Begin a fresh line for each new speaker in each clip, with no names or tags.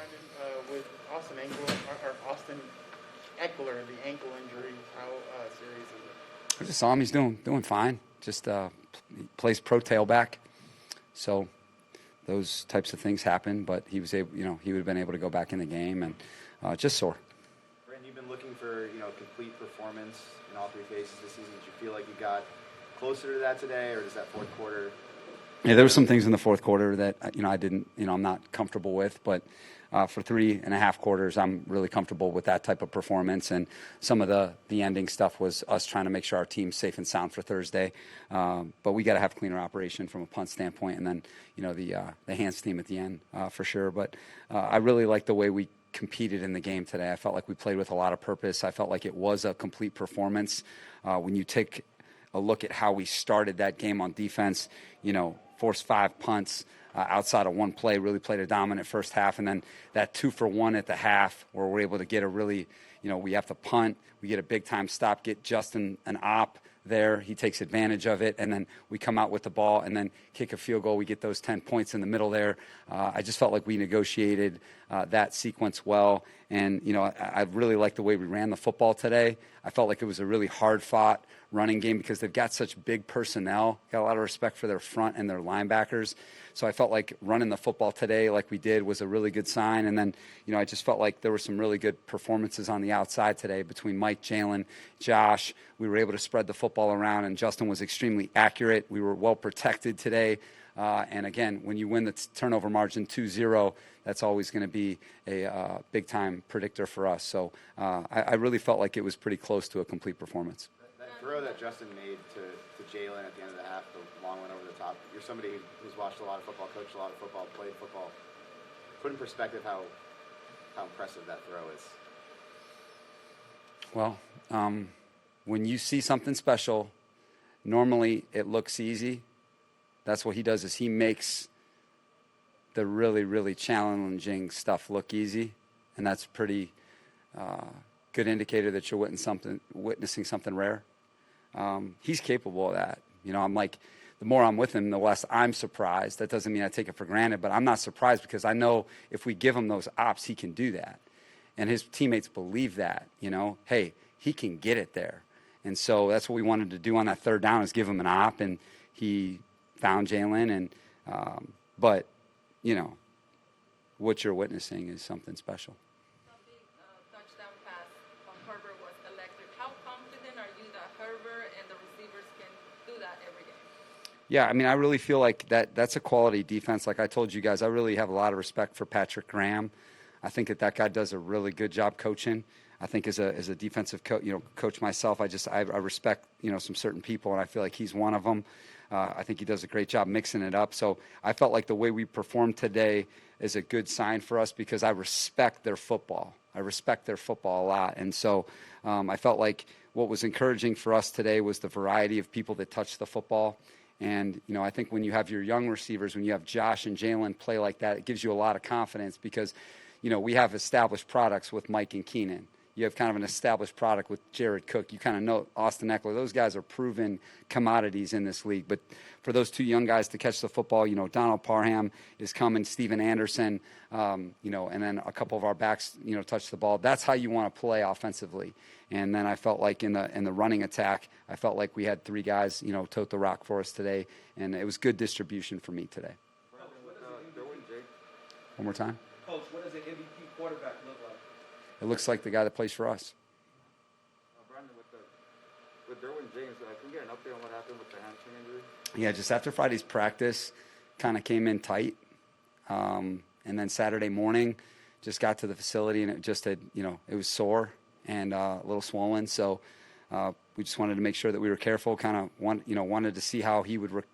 Brandon, with Austin Eckler, the ankle injury, how serious is it?
I just saw him. He's doing fine. Just he plays pro tailback, so those types of things happen. But he was able, he would have been able to go back in the game, and just sore.
Brandon, you've been looking for complete performance in all three phases this season. Did you feel like you got closer to that today, or does that fourth quarter?
Yeah, there were some things in the fourth quarter that I didn't, I'm not comfortable with, but for 3.5 quarters, I'm really comfortable with that type of performance. And some of the ending stuff was us trying to make sure our team's safe and sound for Thursday. But we got to have cleaner operation from a punt standpoint, and then the hands team at the end for sure. But I really like the way we competed in the game today. I felt like we played with a lot of purpose. I felt like it was a complete performance. When you take a look at how we started that game on defense, forced 5 punts outside of one play, really played a dominant first half, and then that 2-for-1 at the half where we're able to get a really, we have to punt, we get a big-time stop, get Justin an op there, he takes advantage of it, and then we come out with the ball and then kick a field goal, we get those 10 points in the middle there. I just felt like we negotiated that sequence well, and I really liked the way we ran the football today. I felt like it was a really hard-fought running game because they've got such big personnel, got a lot of respect for their front and their linebackers. So I felt like running the football today like we did was a really good sign. And then, I just felt like there were some really good performances on the outside today between Mike, Jalen, Josh. We were able to spread the football around, and Justin was extremely accurate. We were well protected today. And again, when you win the turnover margin 2-0, that's always going to be a big-time predictor for us. So I really felt like it was pretty close to a complete performance.
That throw that Justin made to Jalen at the end of the half, the long one over the top, you're somebody who's watched a lot of football, coached a lot of football, played football. Put in perspective how impressive that throw is.
Well, when you see something special, normally it looks easy. That's what he does, is he makes the really, really challenging stuff look easy, and that's a pretty good indicator that you're witnessing something rare. He's capable of that. I'm like, the more I'm with him, the less I'm surprised. That doesn't mean I take it for granted, but I'm not surprised because I know if we give him those ops, he can do that. And his teammates believe that, hey, he can get it there. And so that's what we wanted to do on that third down, is give him an op, and he found Jalen. And but, what you're witnessing is something special.
Touchdown pass from Herbert was electric. How confident are you that Herbert and the receivers can do that every game?
Yeah, I really feel like that's a quality defense. Like I told you guys, I really have a lot of respect for Patrick Graham. I think that guy does a really good job coaching. I think as a defensive coach myself, I respect some certain people, and I feel like he's one of them. I think he does a great job mixing it up. So I felt like the way we performed today is a good sign for us because I respect their football. I respect their football a lot. And so I felt like what was encouraging for us today was the variety of people that touch the football. And, I think when you have your young receivers, when you have Josh and Jalen play like that, it gives you a lot of confidence because, we have established products with Mike and Keenan. You have kind of an established product with Jared Cook. You kind of know Austin Eckler. Those guys are proven commodities in this league. But for those two young guys to catch the football, Donald Parham is coming, Steven Anderson, and then a couple of our backs, touch the ball. That's how you want to play offensively. And then I felt like in the running attack, I felt like we had three guys, tote the rock for us today. And it was good distribution for me today. One more time.
Coach, what does an MVP quarterback look like?
It looks like the guy that plays for us.
Brandon, with Derwin James, can we get an update on what happened with the hamstring injury?
Yeah, just after Friday's practice, kind of came in tight. And then Saturday morning, just got to the facility, and it just had, it was sore and a little swollen. So we just wanted to make sure that we were careful, kind of wanted to see how he would,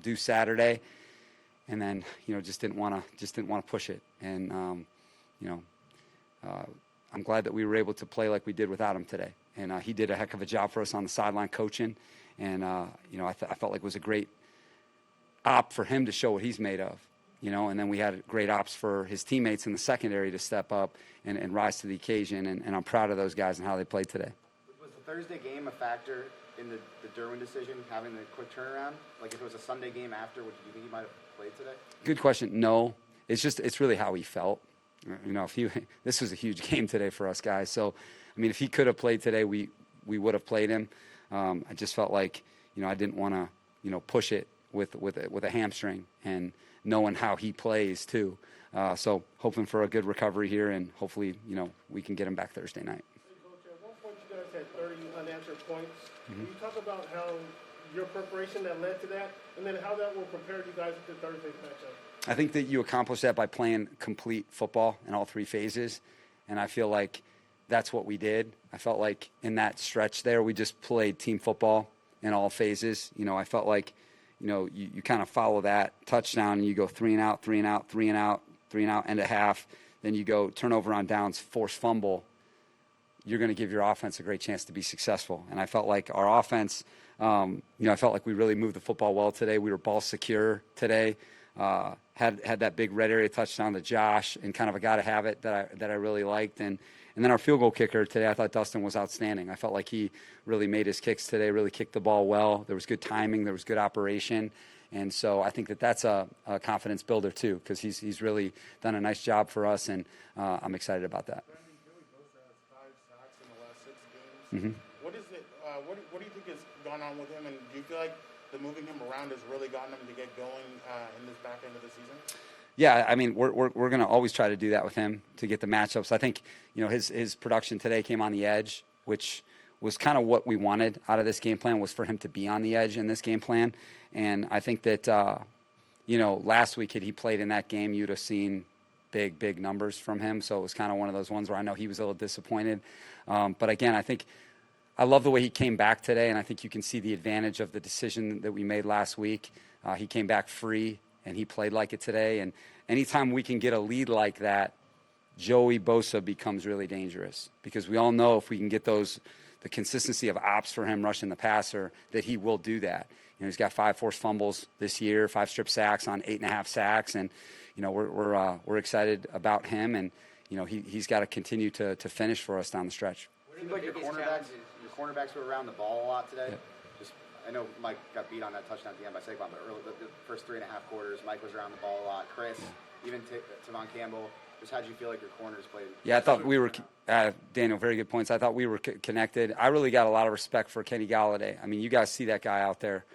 do Saturday. And then, just didn't want to push it. And, I'm glad that we were able to play like we did without him today. And he did a heck of a job for us on the sideline coaching. And, I felt like it was a great op for him to show what he's made of, and then we had great ops for his teammates in the secondary to step up and rise to the occasion. And I'm proud of those guys and how they played today.
Was the Thursday game a factor in the Derwin decision, having the quick turnaround? Like if it was a Sunday game after, would you think he might have played today?
Good question. No, it's really how he felt. this was a huge game today for us guys. So, I mean, if he could have played today, we would have played him. I just felt like, I didn't want to, push it with a hamstring, and knowing how he plays too. So hoping for a good recovery here, and hopefully, we can get him back Thursday night.
Hey, Coach, at one point you guys had 30 unanswered points. Can you talk about how your preparation that led to that, and then how that will prepare you guys for Thursday's matchup?
I think that you accomplish that by playing complete football in all three phases, and I feel like that's what we did. I felt like in that stretch there, we just played team football in all phases. I felt like, you kind of follow that touchdown, and you go 3 and out, 3 and out, 3 and out, 3 and out, end of half. Then you go turnover on downs, force fumble. You're going to give your offense a great chance to be successful. And I felt like our offense, I felt like we really moved the football well today. We were ball secure today. Had that big red area touchdown to Josh, and kind of a gotta have it that I really liked. And then our field goal kicker today, I thought Dustin was outstanding. I felt like he really made his kicks today, really kicked the ball well. There was good timing, there was good operation. And so I think that's a confidence builder too, because he's really done a nice job for us, and I'm excited about that.
Brandon, Joey Bosa has 5 sacks in the last 6 games.
Mm-hmm.
What is it? What do you think has gone on with him? And do you feel like the moving him around has really gotten him to get going in this back end of the season?
Yeah, I mean, we're going to always try to do that with him to get the matchups. I think, his production today came on the edge, which was kind of what we wanted out of this game plan, was for him to be on the edge in this game plan. And I think that, last week had he played in that game, you'd have seen big numbers from him. So it was kind of one of those ones where I know he was a little disappointed. But again, I love the way he came back today, and I think you can see the advantage of the decision that we made last week. He came back free, and he played like it today. And anytime we can get a lead like that, Joey Bosa becomes really dangerous, because we all know if we can get the consistency of ops for him rushing the passer, that he will do that. He's got 5 forced fumbles this year, 5 strip sacks on 8.5 sacks, and we're excited about him, and he's got to continue to finish for us down the stretch.
It seems like your cornerbacks were around the ball a lot today.
Yeah.
I know Mike got beat on that touchdown at the end by Saquon, but early the first 3.5 quarters, Mike was around the ball a lot. Chris, even Tavon Campbell. Just how did you feel like your corners played?
Yeah, I thought we were, Daniel, very good points. I thought we were connected. I really got a lot of respect for Kenny Galladay. I mean, you guys see that guy out there,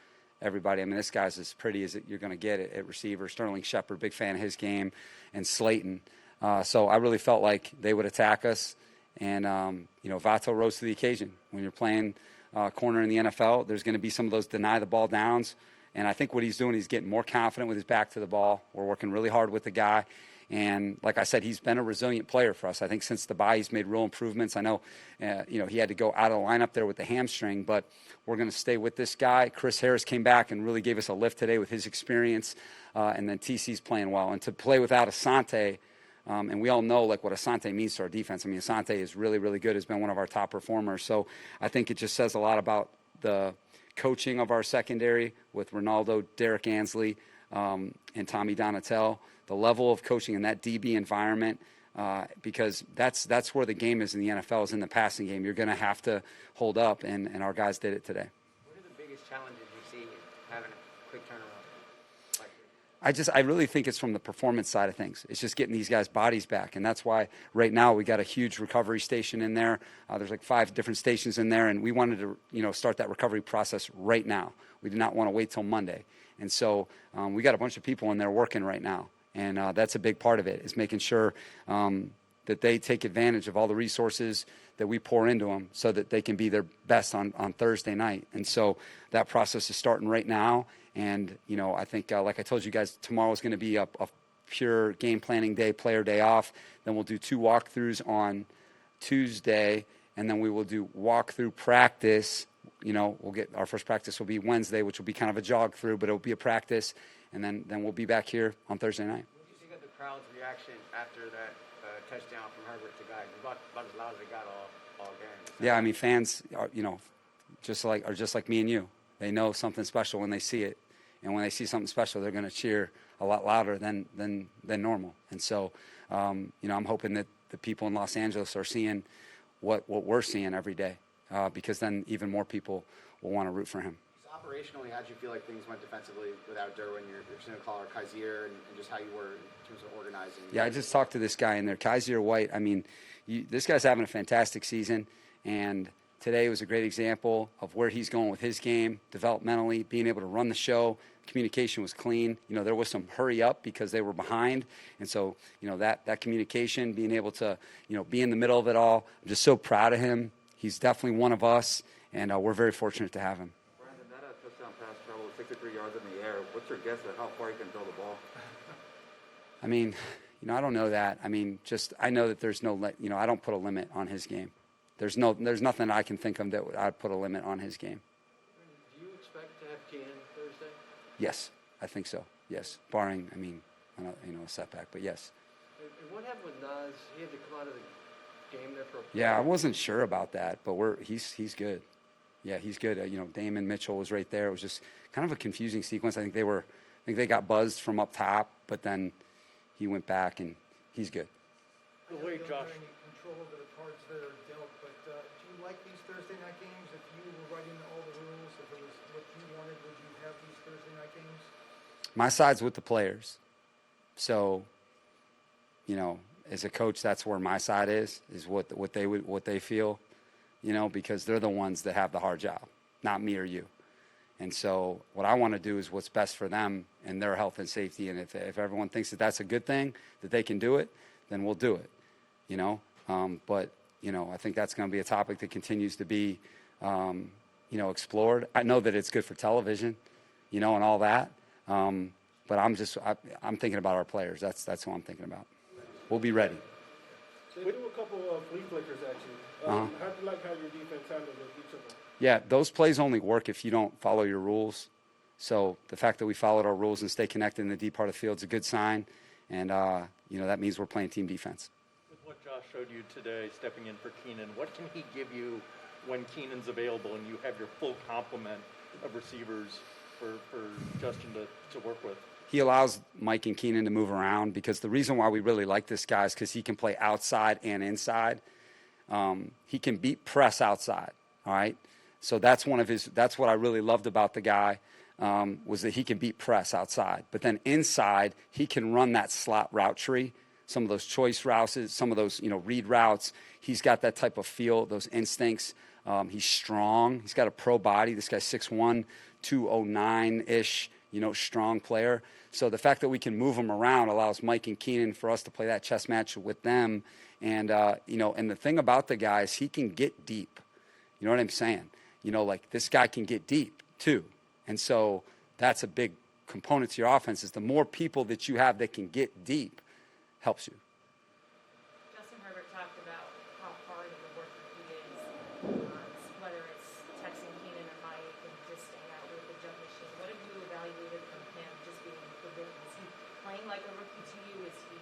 everybody. I mean, this guy's as pretty as you're going to get at receiver. Sterling Shepard, big fan of his game, and Slayton. So I really felt like they would attack us. And, Vato rose to the occasion. When you're playing corner in the NFL, there's going to be some of those deny the ball downs. And I think what he's doing, he's getting more confident with his back to the ball. We're working really hard with the guy. And like I said, he's been a resilient player for us. I think since the bye, he's made real improvements. I know, he had to go out of the lineup there with the hamstring, but we're going to stay with this guy. Chris Harris came back and really gave us a lift today with his experience. And then TC's playing well. And to play without Asante, and we all know what Asante means to our defense. I mean, Asante is really, really good, has been one of our top performers. So I think it just says a lot about the coaching of our secondary with Ronaldo, Derek Ansley, and Tommy Donatel, the level of coaching in that DB environment, because that's where the game is in the NFL, is in the passing game. You're going to have to hold up, and our guys did it today.
What are the biggest challenges you see having a quick turnaround?
I really think it's from the performance side of things. It's just getting these guys' bodies back, and that's why right now we got a huge recovery station in there. There's 5 different stations in there, and we wanted to start that recovery process right now. We did not want to wait till Monday, and so we got a bunch of people in there working right now, and that's a big part of it, is making sure that they take advantage of all the resources that we pour into them so that they can be their best on Thursday night. And so that process is starting right now. And, I think, like I told you guys, tomorrow is going to be a pure game planning day, player day off. Then we'll do 2 walkthroughs on Tuesday, and then we will do walkthrough practice. We'll get our first practice will be Wednesday, which will be kind of a jog through, but it'll be a practice. And then we'll be back here on Thursday night.
What did you think of the crowd's reaction after that touchdown from Herbert to Guy? About as loud as it got all game.
Yeah, I mean, fans are, just like me and you. They know something special when they see it. And when they see something special, they're going to cheer a lot louder than normal. And so, I'm hoping that the people in Los Angeles are seeing what we're seeing every day, because then even more people will want to root for him.
Stop operationally, how'd you feel like things went defensively without Derwin, your single caller, Kaiser, and just how you were in terms of organizing?
Yeah, I just talked to this guy in there, Kaiser White. I mean, this guy's having a fantastic season, and today was a great example of where he's going with his game, developmentally, being able to run the show. Communication was clean. There was some hurry up because they were behind, and so that communication, being able to be in the middle of it all. I'm just so proud of him. He's definitely one of us, and we're very fortunate to have him.
Brandon, that touchdown pass travel 63 yards in the air. What's your guess at how far you can throw the ball?
I mean, I don't know that. I mean, I know that there's no, I don't put a limit on his game. There's nothing I can think of that I'd put a limit on his game.
Do you expect to have Keenan Thursday?
Yes, I think so. Yes, barring, a setback, but yes.
And what happened with Nas? He had to come out of the game there for a play.
Yeah, I wasn't sure about that, but he's good. Yeah, he's good. Damon Mitchell was right there. It was just kind of a confusing sequence. I think they got buzzed from up top, but then he went back and he's good.
The way Josh any control over the cards that are dealt, but do you like these Thursday night games? If you were writing all the rules, if it was what you wanted, would you have these Thursday night games?
My side's with the players, so as a coach, that's where my side is what they feel, because they're the ones that have the hard job, not me or you. And so what I want to do is what's best for them and their health and safety. And if everyone thinks that that's a good thing, that they can do it, then we'll do it, But, I think that's going to be a topic that continues to be, explored. I know that it's good for television, and all that. But I'm thinking about our players. That's who I'm thinking about. We'll be ready.
They do a couple of flea flickers at you. How do you like how your defense handled each of them?
Yeah, those plays only work if you don't follow your rules. So the fact that we followed our rules and stay connected in the deep part of the field is a good sign. And, that means we're playing team defense.
With what Josh showed you today, stepping in for Keenan, what can he give you when Keenan's available and you have your full complement of receivers for Justin to work with?
He allows Mike and Keenan to move around because the reason why we really like this guy is because he can play outside and inside. He can beat press outside, all right? So that's what I really loved about the guy, was that he can beat press outside. But then inside, he can run that slot route tree, some of those choice routes, some of those, read routes. He's got that type of feel, those instincts. He's strong. He's got a pro body. This guy's 6'1", 209-ish, strong player. So the fact that we can move him around allows Mike and Keenan for us to play that chess match with them. And, and the thing about the guy is he can get deep. You know what I'm saying? This guy can get deep too. And so that's a big component to your offense is the more people that you have that can get deep helps you.
Justin Herbert talked about how hard of a worker he is, whether it's texting Keenan or Mike and just staying out with the jump machine. What have you evaluated from him just being the rookie? Is he playing like a rookie to you? Is he...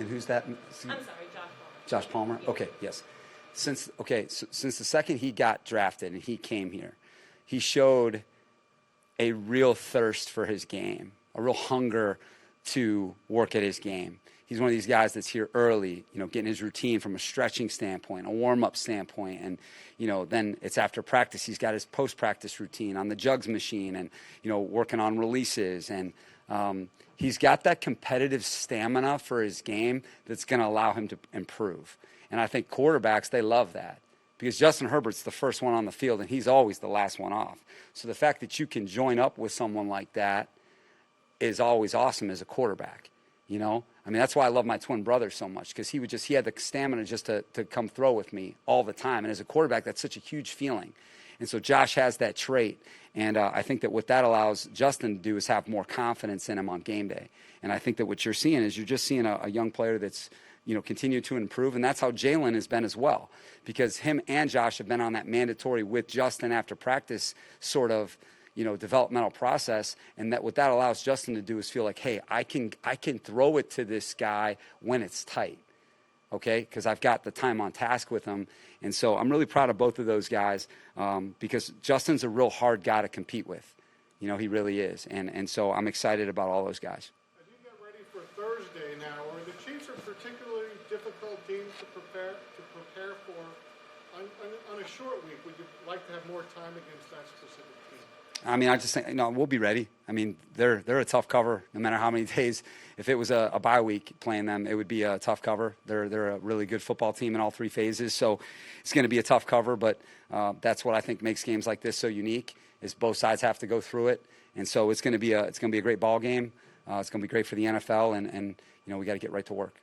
Who's that?
I'm sorry, Josh Palmer.
Josh Palmer?
Yeah.
Okay, yes. Since the second he got drafted and he came here, he showed a real thirst for his game, a real hunger to work at his game. He's one of these guys that's here early, getting his routine from a stretching standpoint, a warm-up standpoint, and, then it's after practice. He's got his post-practice routine on the jugs machine and, working on releases. And he's got that competitive stamina for his game that's going to allow him to improve. And I think quarterbacks, they love that because Justin Herbert's the first one on the field and he's always the last one off. So the fact that you can join up with someone like that is always awesome as a quarterback, that's why I love my twin brother so much because he had the stamina just to come throw with me all the time. And as a quarterback, that's such a huge feeling. And so Josh has that trait. And I think that what that allows Justin to do is have more confidence in him on game day. And I think that what you're seeing is you're just seeing a young player that's, continue to improve. And that's how Jalen has been as well. Because him and Josh have been on that mandatory with Justin after practice sort of, developmental process. And that what that allows Justin to do is feel like, hey, I can throw it to this guy when it's tight. Okay, because I've got the time on task with him. And so I'm really proud of both of those guys because Justin's a real hard guy to compete with. He really is. And so I'm excited about all those guys.
As you get ready for Thursday now, are the Chiefs a particularly difficult team to prepare for on a short week? Would you like to have more time against that specific team?
I mean, I just think, we'll be ready. I mean, they're a tough cover no matter how many days. If it was a bye week playing them, it would be a tough cover. They're a really good football team in all three phases, so it's going to be a tough cover. But that's what I think makes games like this so unique, is both sides have to go through it, and so it's going to be a great ball game. It's going to be great for the NFL, and we got to get right to work.